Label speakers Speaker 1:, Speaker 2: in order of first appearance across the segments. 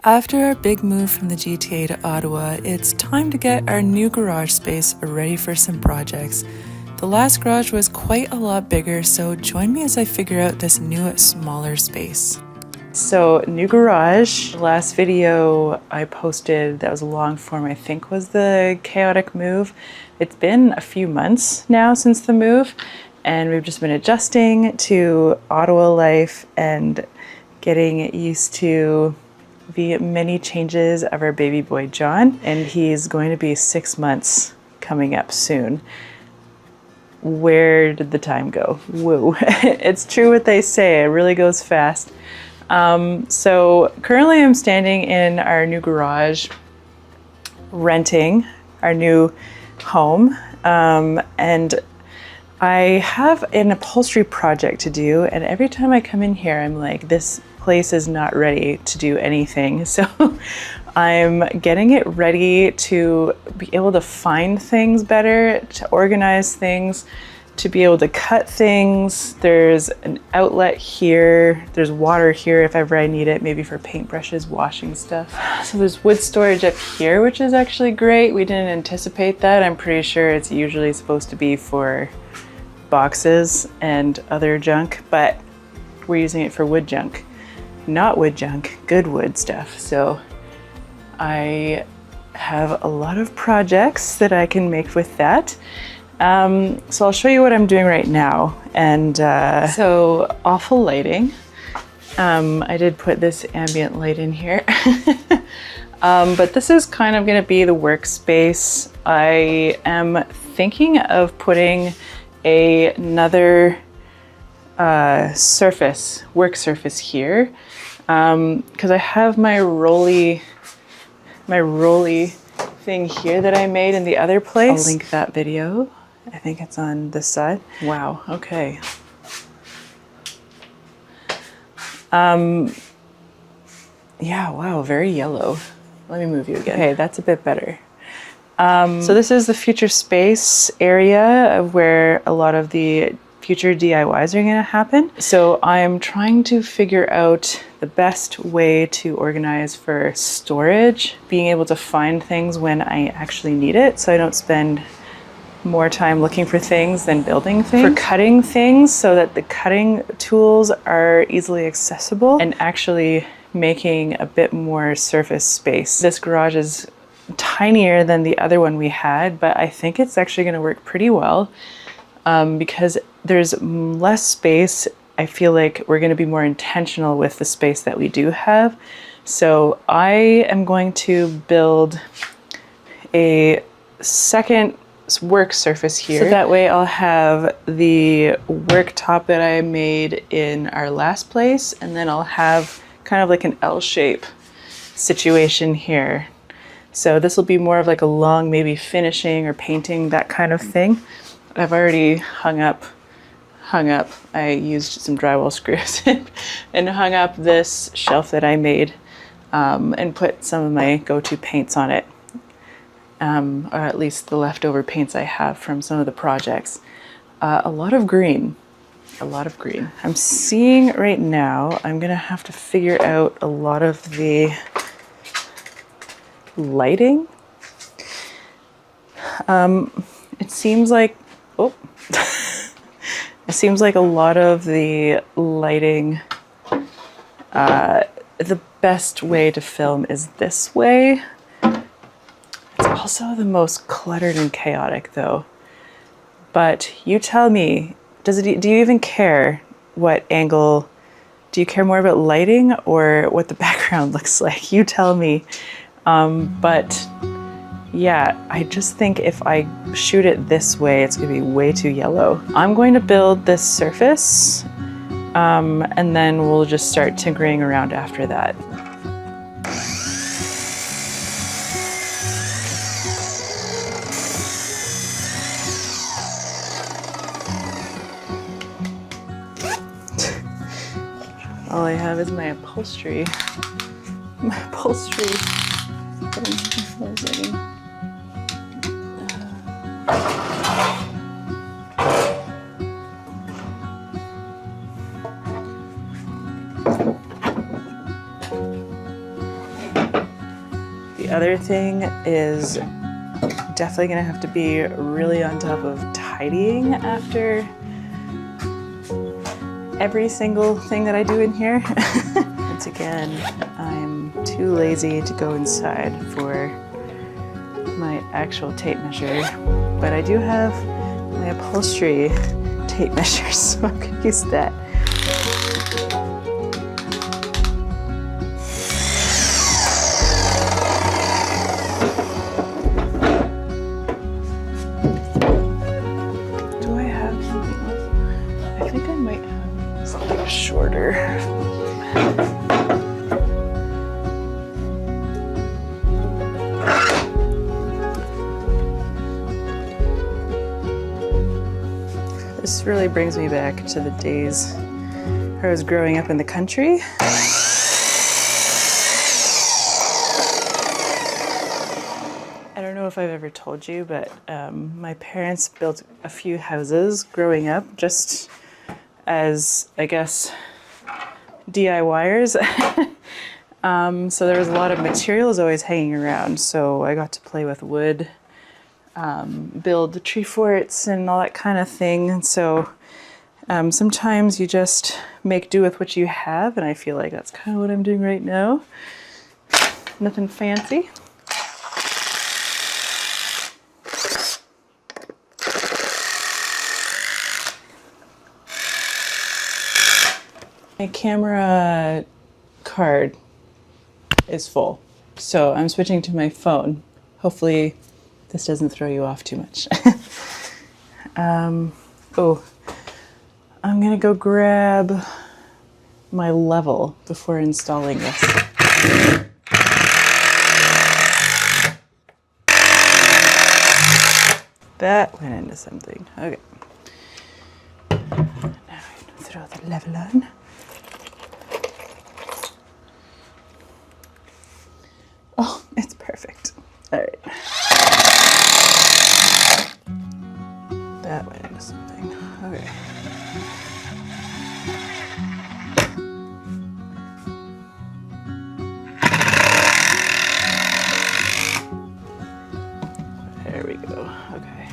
Speaker 1: After our big move from the GTA to Ottawa, it's time to get our new garage space ready for some projects. The last garage was quite a lot bigger, so join me as I figure out this new, smaller space. So, new garage. Last video I posted that was a long form, I think was the chaotic move. It's been a few months now since the move, and we've just been adjusting to Ottawa life and getting used to the many changes of our baby boy John, and he's going to be 6 months coming up soon. Where did the time go? Woo. It's true what they say, it really goes fast. So currently I'm standing in our new garage, renting our new home, and I have an upholstery project to do, and every time I come in here I'm like, this place is not ready to do anything. So I'm getting it ready to be able to find things better, to organize things, to be able to cut things. There's an outlet here, there's water here if ever I need it, maybe for paintbrushes, washing stuff. So there's wood storage up here, which is actually great. We didn't anticipate that. I'm pretty sure it's usually supposed to be for boxes and other junk, but we're using it for wood junk. Not wood junk, good wood stuff. So I have a lot of projects that I can make with that. So I'll show you what I'm doing right now. And so awful lighting. I did put this ambient light in here. But this is kind of going to be the workspace. I am thinking of putting another work surface here, because I have my rolly thing here that I made in the other place. I'll link that video. I think it's on this side. Wow, okay. Yeah, wow, very yellow. Let me move you again. Okay, that's a bit better. So this is the future space area of where a lot of the future DIYs are going to happen. So I'm trying to figure out the best way to organize for storage, being able to find things when I actually need it, so I don't spend more time looking for things than building things. For cutting things, so that the cutting tools are easily accessible, and actually making a bit more surface space. This garage is tinier than the other one we had, but I think it's actually going to work pretty well, because there's less space. I feel like we're going to be more intentional with the space that we do have. So I am going to build a second work surface here. So that way I'll have the worktop that I made in our last place, and then I'll have kind of like an L-shape situation here. So this will be more of like a long, maybe finishing or painting, that kind of thing. I've already hung up. I used some drywall screws and hung up this shelf that I made, and put some of my go-to paints on it, or at least the leftover paints I have from some of the projects. A lot of green. I'm seeing right now, I'm gonna have to figure out a lot of the lighting. It seems like, it seems like a lot of the lighting, the best way to film is this way. It's also the most cluttered and chaotic though. But you tell me, do you even care what angle? Do you care more about lighting or what the background looks like? You tell me. But yeah, I just think if I shoot it this way, it's gonna be way too yellow. I'm going to build this surface, and then we'll just start tinkering around after that. All I have is my upholstery. The other thing is definitely gonna have to be really on top of tidying after every single thing that I do in here. Once again, I'm too lazy to go inside for my actual tape measure, but I do have my upholstery tape measure, so I could use that. Do I have something else? I think I might have something shorter. This really brings me back to the days where I was growing up in the country. I don't know if I've ever told you, but my parents built a few houses growing up, just as, I guess, DIYers. So there was a lot of materials always hanging around, so I got to play with wood, build the tree forts and all that kind of thing. And so sometimes you just make do with what you have, and I feel like that's kind of what I'm doing right now. Nothing fancy. My camera card is full, so I'm switching to my phone. Hopefully this doesn't throw you off too much. Oh, I'm gonna go grab my level before installing this. That went into something. Okay. Now I'm gonna throw the level on. Oh, it's perfect. All right. That went into something. Okay. There we go. Okay.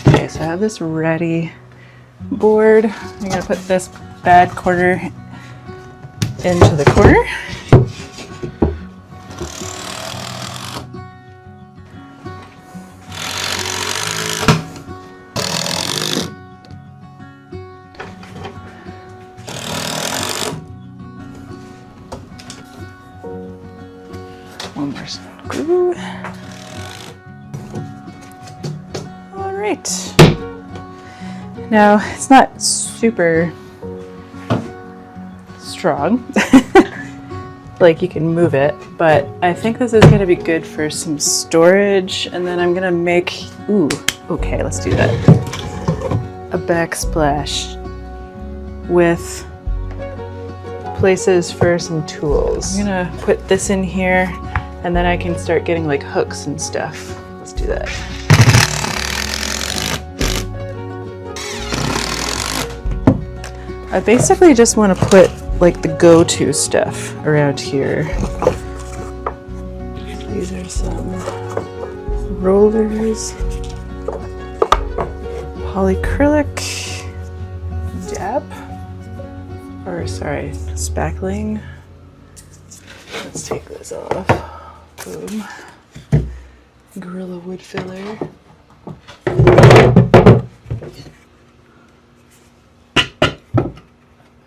Speaker 1: Okay, so I have this ready board. I'm gonna put this bad corner into the corner. One more screw. All right. Now, it's not super strong. Like you can move it, but I think this is gonna be good for some storage, and then I'm gonna make, ooh, okay, let's do that. A backsplash with places for some tools. I'm gonna put this in here, and then I can start getting like hooks and stuff. Let's do that. I basically just want to put like the go-to stuff around here. These are some rollers, polyacrylic, dab, or sorry, spackling. Let's take this off. Boom. Gorilla wood filler.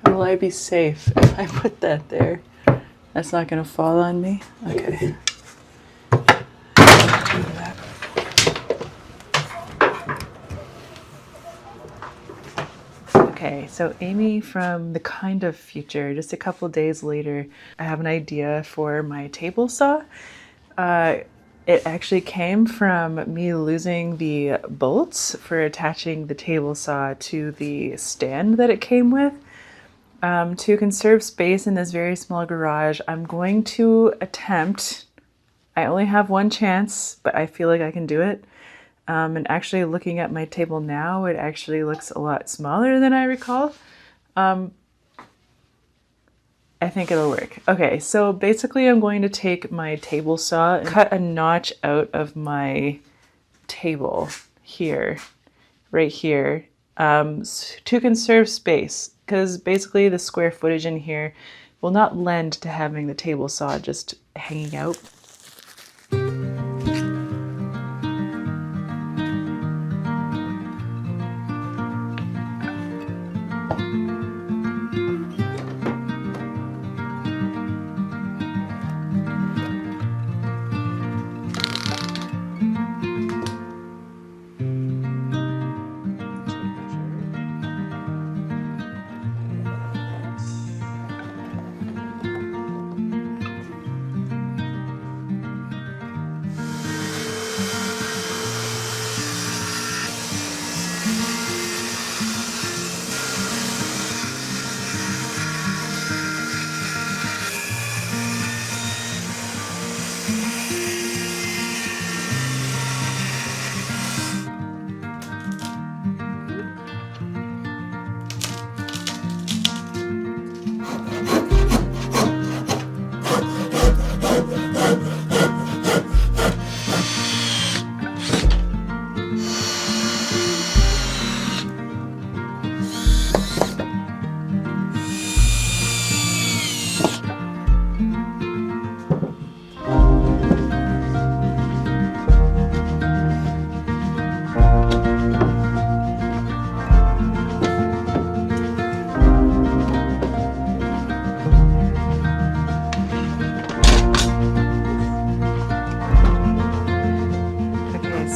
Speaker 1: Will I be safe if I put that there? That's not gonna fall on me? Okay. Okay, so Amy from the Kind of Future, just a couple days later, I have an idea for my table saw. It actually came from me losing the bolts for attaching the table saw to the stand that it came with. To conserve space in this very small garage, I'm going to attempt, I only have one chance, but I feel like I can do it. And actually looking at my table now, it actually looks a lot smaller than I recall. I I think it'll work. Okay, so basically I'm going to take my table saw and cut a notch out of my table here, right here, to conserve space, because basically the square footage in here will not lend to having the table saw just hanging out.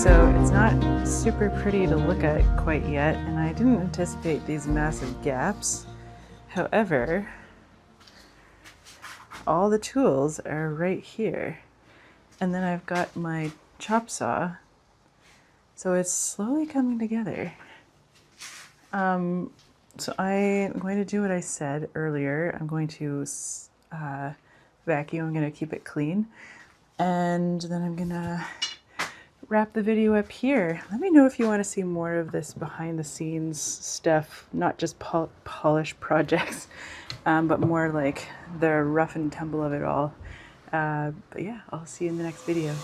Speaker 1: So it's not super pretty to look at quite yet, and I didn't anticipate these massive gaps. However, all the tools are right here. And then I've got my chop saw. So it's slowly coming together. So I'm going to do what I said earlier. I'm going to vacuum. I'm going to keep it clean. And then I'm going to wrap the video up here. Let me know if you want to see more of this behind the scenes stuff, not just polish projects, but more like the rough and tumble of it all. But yeah, I'll see you in the next video.